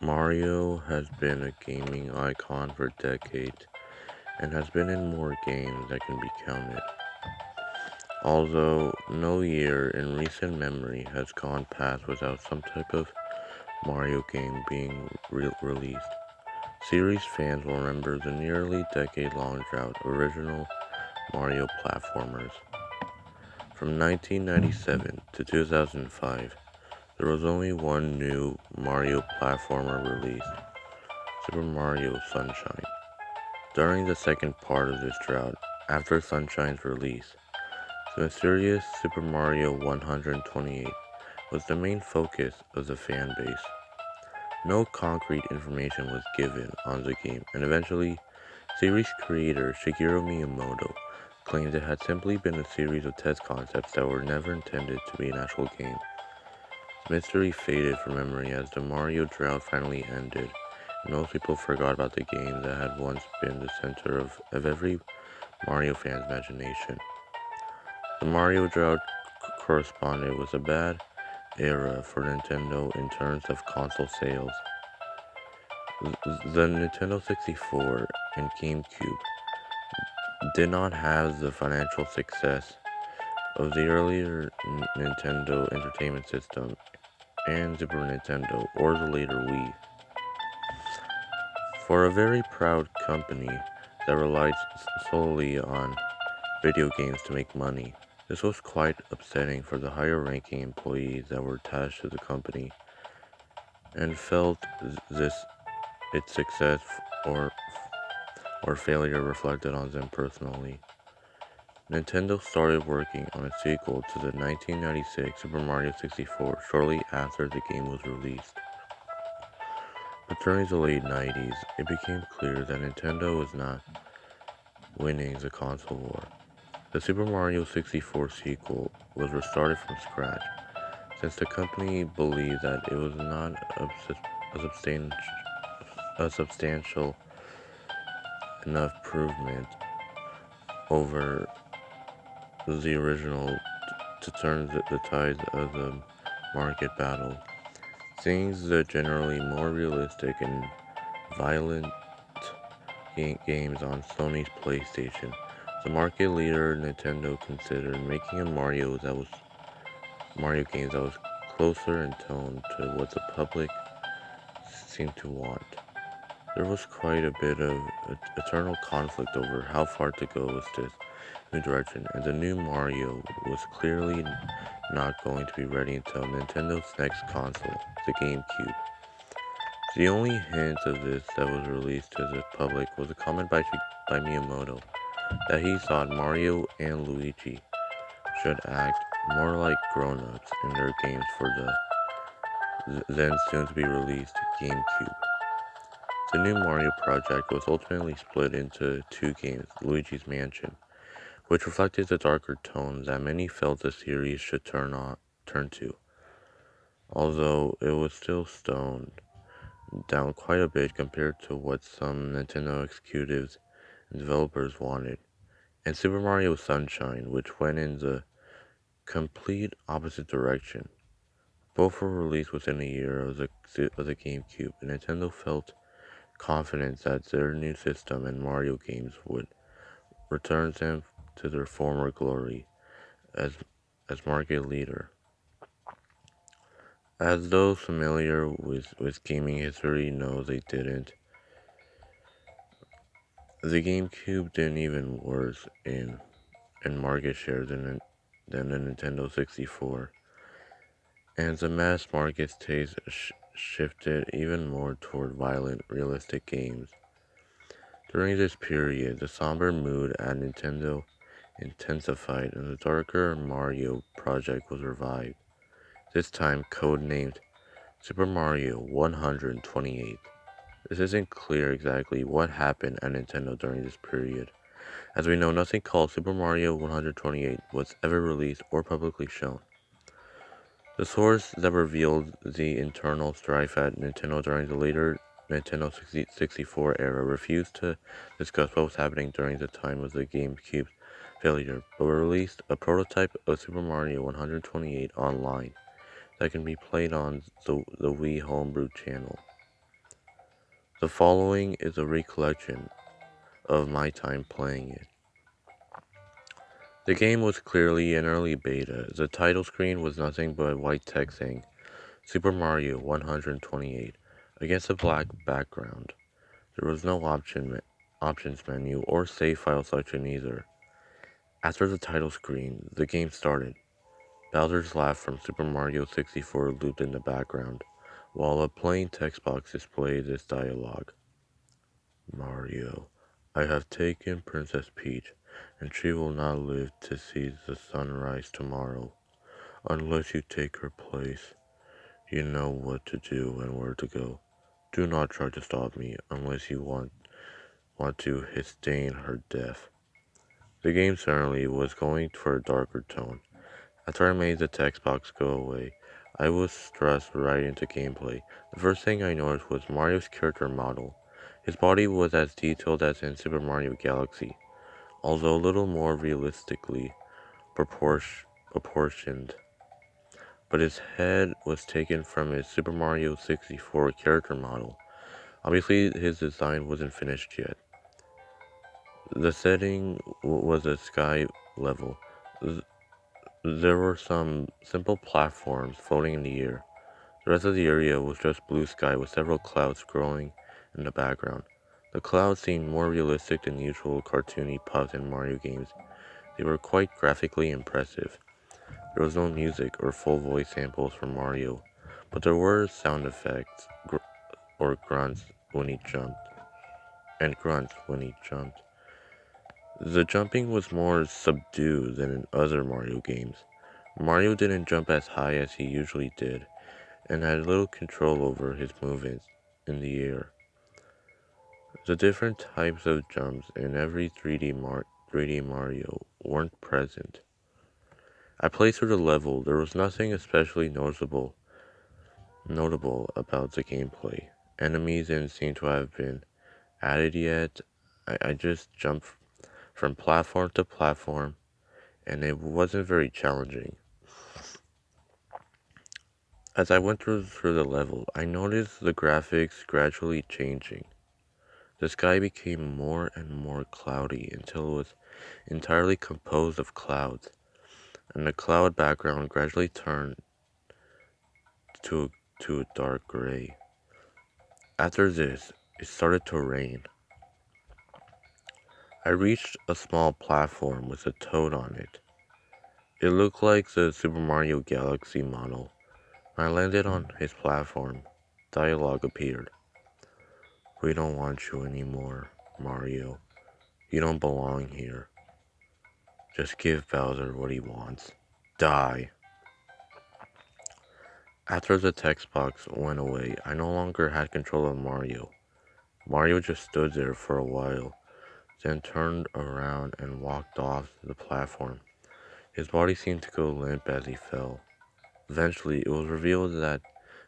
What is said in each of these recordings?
Mario has been a gaming icon for decades and has been in more games that can be counted. Although no year in recent memory has gone past without some type of Mario game being released. Series fans will remember the nearly decade-long drought of original Mario platformers. From 1997 to 2005, there was only one new Mario platformer released, Super Mario Sunshine. During the second part of this drought, after Sunshine's release, the mysterious Super Mario 128 was the main focus of the fan base. No concrete information was given on the game, and eventually, series creator Shigeru Miyamoto claimed it had simply been a series of test concepts that were never intended to be an actual game. The mystery faded from memory as the Mario drought finally ended, and most people forgot about the game that had once been the center of every Mario fan's imagination. The Mario drought corresponded with a bad era for Nintendo in terms of console sales. The Nintendo 64 and GameCube did not have the financial success of the earlier Nintendo Entertainment System and Super Nintendo or the later Wii. For a very proud company that relied solely on video games to make money, this was quite upsetting for the higher ranking employees that were attached to the company and felt this its success or or failure reflected on them personally. Nintendo started working on a sequel to the 1996 Super Mario 64 shortly after the game was released. But during the late 90s, it became clear that Nintendo was not winning the console war. The Super Mario 64 sequel was restarted from scratch, since the company believed that it was not a substantial enough improvement over the original to turn the tide of the market battle. Seeing the generally more realistic and violent games on Sony's PlayStation, the market leader Nintendo considered making a Mario games that was closer in tone to what the public seemed to want. There was quite a bit of eternal conflict over how far to go with this new direction, and the new Mario was clearly not going to be ready until Nintendo's next console, the GameCube. The only hint of this that was released to the public was a comment by Miyamoto that he thought Mario and Luigi should act more like grown-ups in their games for the then soon-to-be released GameCube. The new Mario project was ultimately split into two games, Luigi's Mansion, which reflected the darker tone that many felt the series should turn to, although it was still stoned down quite a bit compared to what some Nintendo executives and developers wanted, and Super Mario Sunshine, which went in the complete opposite direction. Both were released within a year of the GameCube, and Nintendo felt confident that their new system and Mario games would return them to their former glory as market leader. As those familiar with gaming history know they didn't. The GameCube did even worse in market share than the Nintendo 64, and the mass market's taste shifted even more toward violent, realistic games. During this period, the somber mood at Nintendo intensified and the darker Mario project was revived, this time codenamed Super Mario 128. This isn't clear exactly what happened at Nintendo during this period, as we know nothing called Super Mario 128 was ever released or publicly shown. The source that revealed the internal strife at Nintendo during the later Nintendo 64 era refused to discuss what was happening during the time of the GameCube's failure, but released a prototype of Super Mario 128 online that can be played on the Wii Homebrew channel. The following is a recollection of my time playing it. The game was clearly an early beta. The title screen was nothing but white text saying Super Mario 128 against a black background. There was no options menu or save file selection either. After the title screen, the game started. Bowser's laugh from Super Mario 64 looped in the background, while a plain text box displayed this dialogue. Mario, I have taken Princess Peach, and she will not live to see the sunrise tomorrow, unless you take her place. You know what to do and where to go. Do not try to stop me unless you want to sustain her death. The game certainly was going for a darker tone. After I made the text box go away, I was thrust right into gameplay. The first thing I noticed was Mario's character model. His body was as detailed as in Super Mario Galaxy, although a little more realistically proportioned. But his head was taken from his Super Mario 64 character model. Obviously, his design wasn't finished yet. The setting was a sky level. There were some simple platforms floating in the air. The rest of the area was just blue sky with several clouds growing in the background. The clouds seemed more realistic than usual cartoony puffs in Mario games. They were quite graphically impressive. There was no music or full voice samples for Mario, but there were sound effects or grunts when he jumped, and grunts when he jumped. The jumping was more subdued than in other Mario games. Mario didn't jump as high as he usually did, and had little control over his movements in the air. The different types of jumps in every 3D Mario weren't present. I played through the level. There was nothing especially notable about the gameplay. Enemies didn't seem to have been added yet. I just jumped from platform to platform, and it wasn't very challenging. As I went through the level, I noticed the graphics gradually changing. The sky became more and more cloudy until it was entirely composed of clouds, and the cloud background gradually turned to, to a dark gray. After this, it started to rain. I reached a small platform with a toad on it. It looked like the Super Mario Galaxy model. When I landed on his platform, dialogue appeared. We don't want you anymore, Mario. You don't belong here. Just give Bowser what he wants. Die. After the text box went away, I no longer had control of Mario. Mario just stood there for a while, then turned around and walked off the platform. His body seemed to go limp as he fell. Eventually, it was revealed that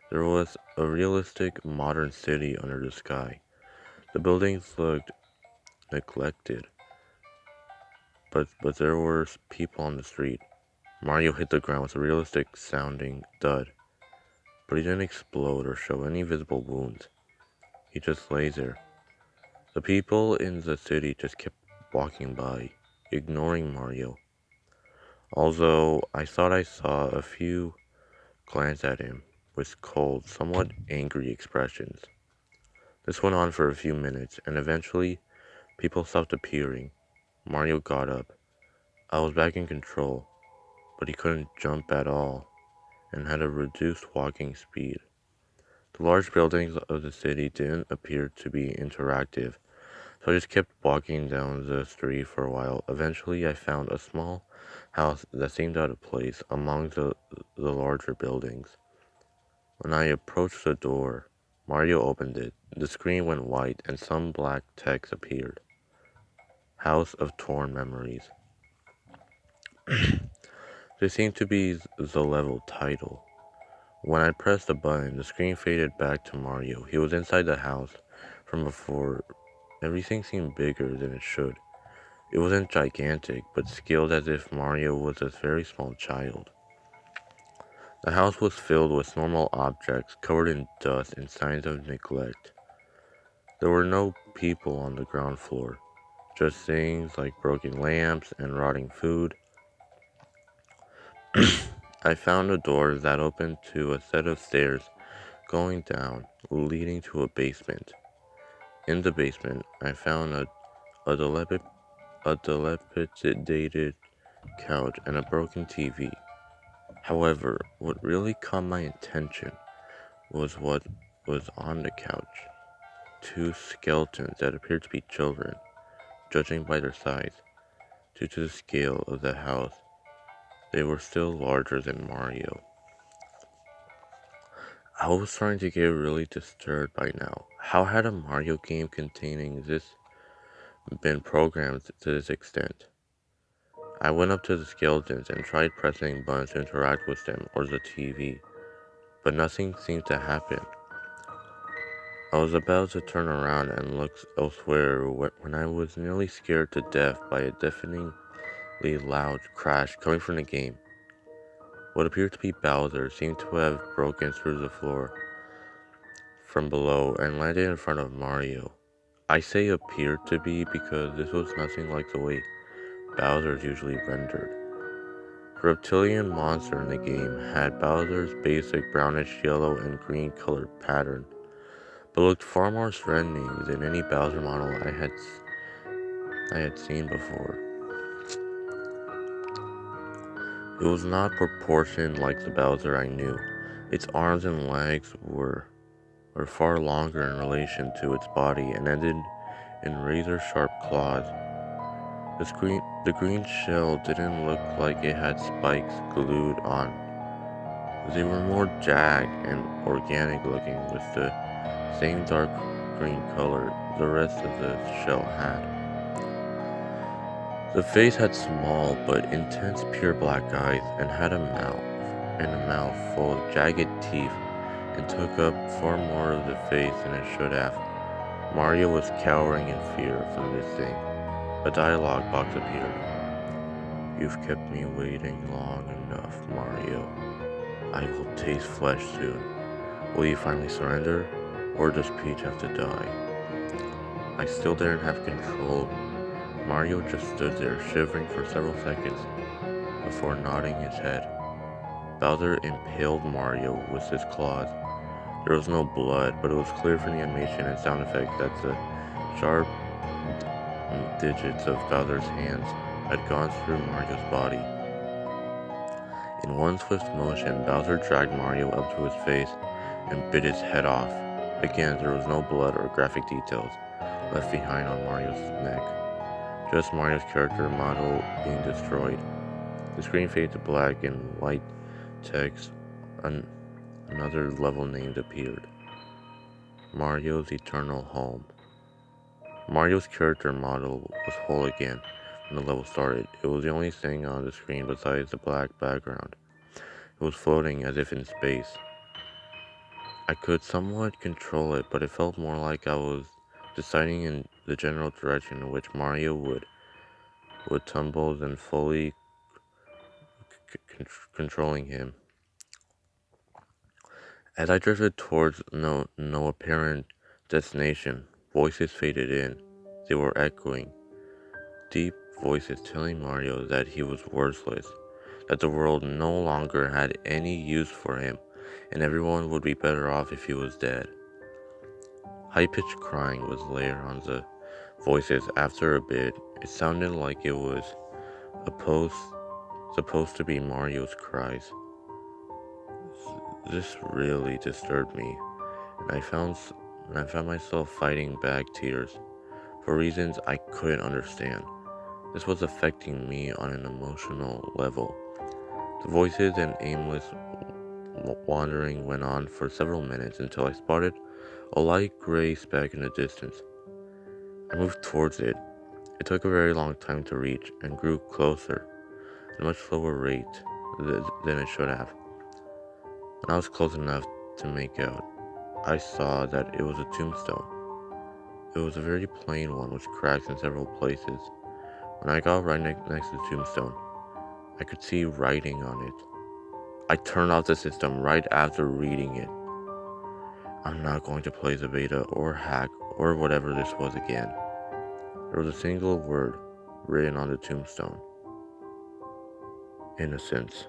there was a realistic modern city under the sky. The buildings looked neglected, but there were people on the street. Mario hit the ground with a realistic sounding thud, but he didn't explode or show any visible wounds. He just lay there. The people in the city just kept walking by, ignoring Mario. Although I thought I saw a few glance at him with cold, somewhat angry expressions. This went on for a few minutes, and eventually people stopped appearing. Mario got up. I was back in control, but he couldn't jump at all, and had a reduced walking speed. The large buildings of the city didn't appear to be interactive, so I just kept walking down the street for a while. Eventually, I found a small house that seemed out of place among the larger buildings. When I approached the door, Mario opened it. The screen went white and some black text appeared. House of Torn Memories. This seemed to be the level title. When I pressed the button, the screen faded back to Mario. He was inside the house from before. Everything seemed bigger than it should. It wasn't gigantic, but scaled as if Mario was a very small child. The house was filled with normal objects covered in dust and signs of neglect. There were no people on the ground floor, just things like broken lamps and rotting food. I found a door that opened to a set of stairs going down, leading to a basement. In the basement, I found a, dilapidated couch and a broken TV. However, what really caught my attention was what was on the couch. Two skeletons that appeared to be children, judging by their size. Due to the scale of the house, they were still larger than Mario. I was starting to get really disturbed by now. How had a Mario game containing this been programmed to this extent? I went up to the skeletons and tried pressing buttons to interact with them or the TV, but nothing seemed to happen. I was about to turn around and look elsewhere when I was nearly scared to death by a deafeningly loud crash coming from the game. What appeared to be Bowser seemed to have broken through the floor from below and landed in front of Mario. I say appeared to be because this was nothing like the way Bowser is usually rendered. The reptilian monster in the game had Bowser's basic brownish yellow and green colored pattern, but looked far more threatening than any Bowser model I had seen before. It was not proportioned like the Bowser I knew. Its arms and legs were far longer in relation to its body and ended in razor-sharp claws. The green shell didn't look like it had spikes glued on. They were more jagged and organic looking with the same dark green color the rest of the shell had. The face had small but intense pure black eyes and had a mouth full of jagged teeth and took up far more of the face than it should have. Mario was cowering in fear from this thing. A dialogue box appeared. "You've kept me waiting long enough, Mario. I will taste flesh soon. Will you finally surrender, or does Peach have to die?" I still didn't have control. Mario just stood there, shivering for several seconds, before nodding his head. Bowser impaled Mario with his claws. There was no blood, but it was clear from the animation and sound effect that the sharp digits of Bowser's hands had gone through Mario's body. In one swift motion, Bowser dragged Mario up to his face and bit his head off. Again, there was no blood or graphic details left behind on Mario's neck. Just Mario's character model being destroyed. The screen faded to black and white text. Another level named appeared. Mario's Eternal Home. Mario's character model was whole again when the level started. It was the only thing on the screen besides the black background. It was floating as if in space. I could somewhat control it, but it felt more like I was deciding in the general direction in which Mario would tumble than fully controlling him. As I drifted towards no apparent destination, voices faded in. They were echoing. Deep voices telling Mario that he was worthless, that the world no longer had any use for him, and everyone would be better off if he was dead. High-pitched crying was layered on the voices. After a bit, it sounded like it was supposed to be Mario's cries. This really disturbed me, and I found myself fighting back tears for reasons I couldn't understand. This was affecting me on an emotional level. The voices and aimless wandering went on for several minutes until I spotted a light gray speck in the distance. I moved towards it. It took a very long time to reach and grew closer at a much slower rate than it should have. When I was close enough to make out, I saw that it was a tombstone. It was a very plain one with cracks in several places. When I got right next to the tombstone, I could see writing on it. I turned off the system right after reading it. I'm not going to play the beta or hack or whatever this was again. There was a single word written on the tombstone: innocence.